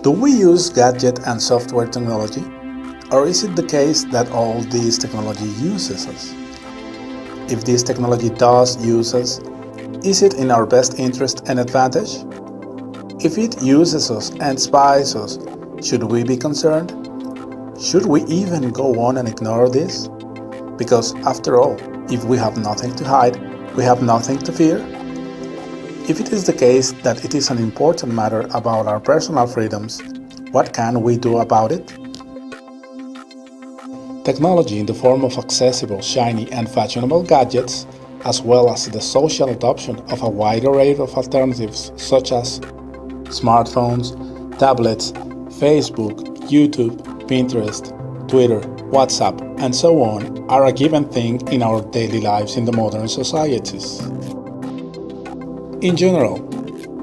Do we use gadget and software technology? Or is it the case that all this technology uses us? If this technology does use us, is it in our best interest and advantage? If it uses us and spies us, should we be concerned? Should we even go on and ignore this? Because after all, if we have nothing to hide, we have nothing to fear. If it is the case that it is an important matter about our personal freedoms, what can we do about it? Technology in the form of accessible, shiny and fashionable gadgets, as well as the social adoption of a wide array of alternatives such as smartphones, tablets, Facebook, YouTube, Pinterest, Twitter, WhatsApp, and so on, are a given thing in our daily lives in the modern societies. In general,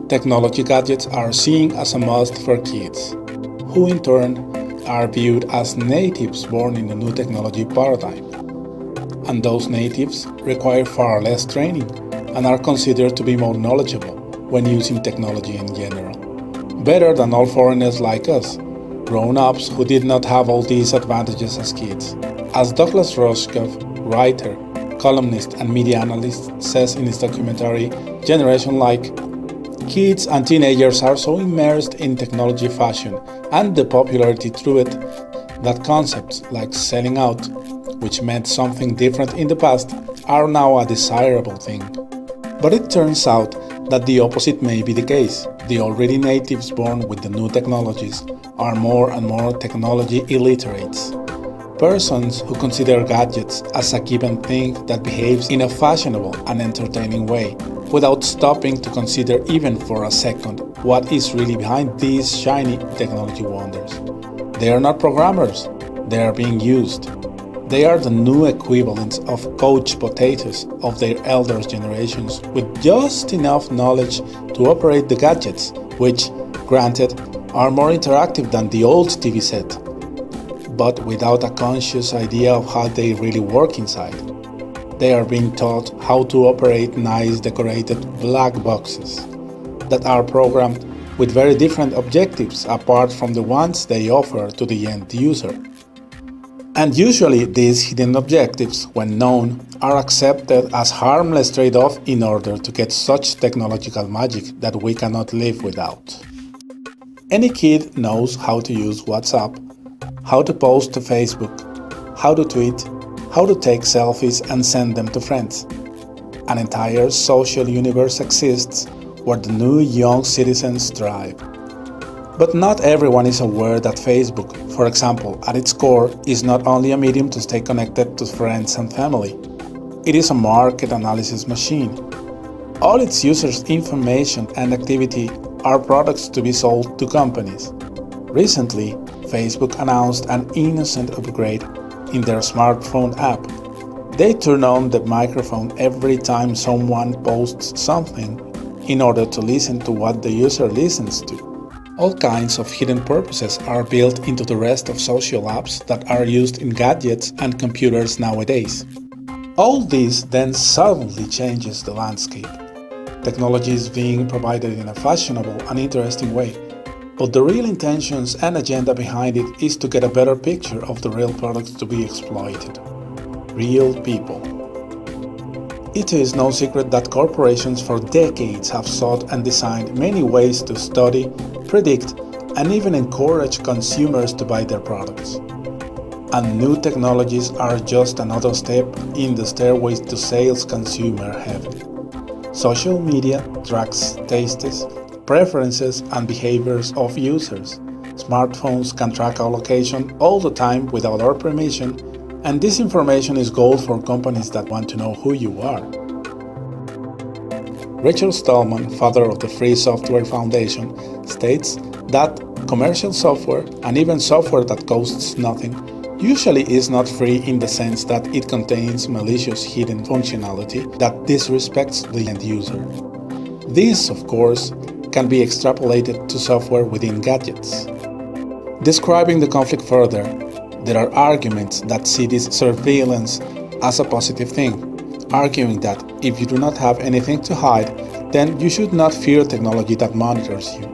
technology gadgets are seen as a must for kids, who in turn are viewed as natives born in the new technology paradigm. And those natives require far less training and are considered to be more knowledgeable when using technology in general. Better than all foreigners like us, grown-ups who did not have all these advantages as kids. As Douglas Rushkoff, writer, columnist and media analyst, says in his documentary Generation Like, kids and teenagers are so immersed in technology fashion and the popularity through it that concepts like selling out, which meant something different in the past, are now a desirable thing. But it turns out that the opposite may be the case. The already natives born with the new technologies are more and more technology illiterates. Persons who consider gadgets as a given thing that behaves in a fashionable and entertaining way, without stopping to consider even for a second what is really behind these shiny technology wonders. They are not programmers, they are being used. They are the new equivalents of couch potatoes of their elder generations with just enough knowledge to operate the gadgets, which, granted, are more interactive than the old TV set, but without a conscious idea of how they really work inside. They are being taught how to operate nice decorated black boxes that are programmed with very different objectives apart from the ones they offer to the end user. And usually these hidden objectives, when known, are accepted as harmless trade-off in order to get such technological magic that we cannot live without. Any kid knows how to use WhatsApp, how to post to Facebook, how to tweet, how to take selfies and send them to friends. An entire social universe exists where the new young citizens thrive. But not everyone is aware that Facebook, for example, at its core, is not only a medium to stay connected to friends and family. It is a market analysis machine. All its users' information and activity are products to be sold to companies. Recently, Facebook announced an innocent upgrade in their smartphone app. They turn on the microphone every time someone posts something in order to listen to what the user listens to. All kinds of hidden purposes are built into the rest of social apps that are used in gadgets and computers nowadays. All this then suddenly changes the landscape. Technology is being provided in a fashionable and interesting way, but the real intentions and agenda behind it is to get a better picture of the real products to be exploited. Real people. It is no secret that corporations for decades have sought and designed many ways to study, predict, and even encourage consumers to buy their products. And new technologies are just another step in the stairway to sales consumer heaven. Social media tracks tastes, preferences, and behaviors of users. Smartphones can track our location all the time without our permission, and this information is gold for companies that want to know who you are. Richard Stallman, father of the Free Software Foundation, states that commercial software, and even software that costs nothing, usually is not free in the sense that it contains malicious hidden functionality that disrespects the end user. This, of course, can be extrapolated to software within gadgets. Describing the conflict further, there are arguments that see this surveillance as a positive thing, arguing that if you do not have anything to hide, then you should not fear technology that monitors you.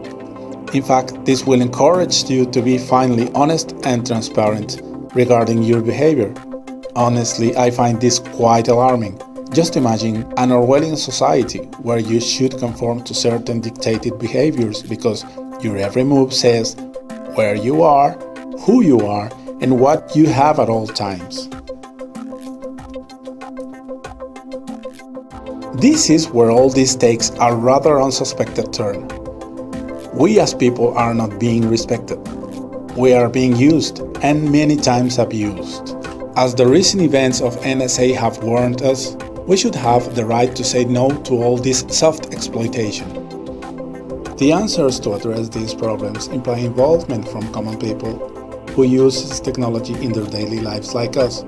In fact, this will encourage you to be finally honest and transparent regarding your behavior. Honestly, I find this quite alarming. Just imagine an Orwellian society where you should conform to certain dictated behaviors because your every move says where you are, who you are, and what you have at all times. This is where all this takes a rather unsuspected turn. We as people are not being respected. We are being used, and many times abused. As the recent events of NSA have warned us, we should have the right to say no to all this soft exploitation. The answers to address these problems imply involvement from common people who use this technology in their daily lives like us,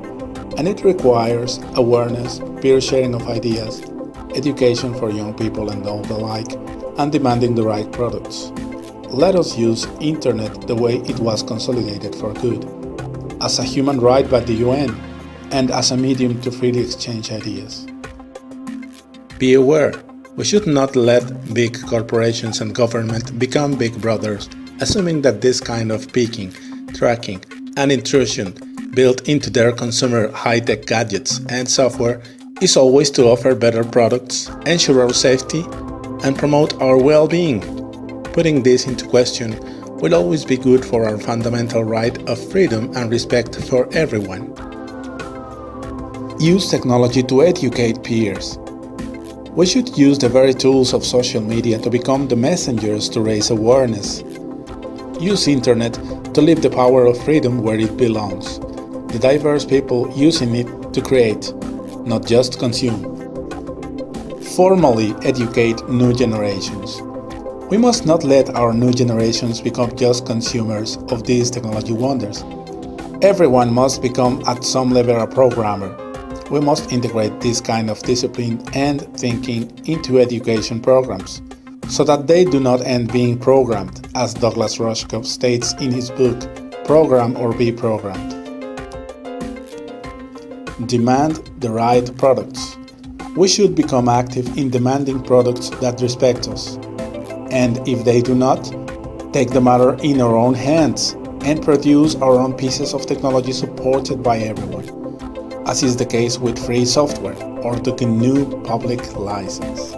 and it requires awareness, peer sharing of ideas, education for young people and old alike, and demanding the right products. Let us use Internet the way it was consolidated for good, as a human right by the UN, and as a medium to freely exchange ideas. Be aware, we should not let big corporations and government become big brothers, assuming that this kind of peeking, tracking, and intrusion built into their consumer high-tech gadgets and software is always to offer better products, ensure our safety, and promote our well-being. Putting this into question will always be good for our fundamental right of freedom and respect for everyone. Use technology to educate peers. We should use the very tools of social media to become the messengers to raise awareness. Use Internet to leave the power of freedom where it belongs, the diverse people using it to create, not just consume. Formally educate new generations. We must not let our new generations become just consumers of these technology wonders. Everyone must become at some level a programmer. We must integrate this kind of discipline and thinking into education programs, so that they do not end being programmed, as Douglas Rushkoff states in his book, Program or Be Programmed. Demand the right products. We should become active in demanding products that respect us. And if they do not, take the matter in our own hands and produce our own pieces of technology supported by everyone, as is the case with free software or the GNU public license.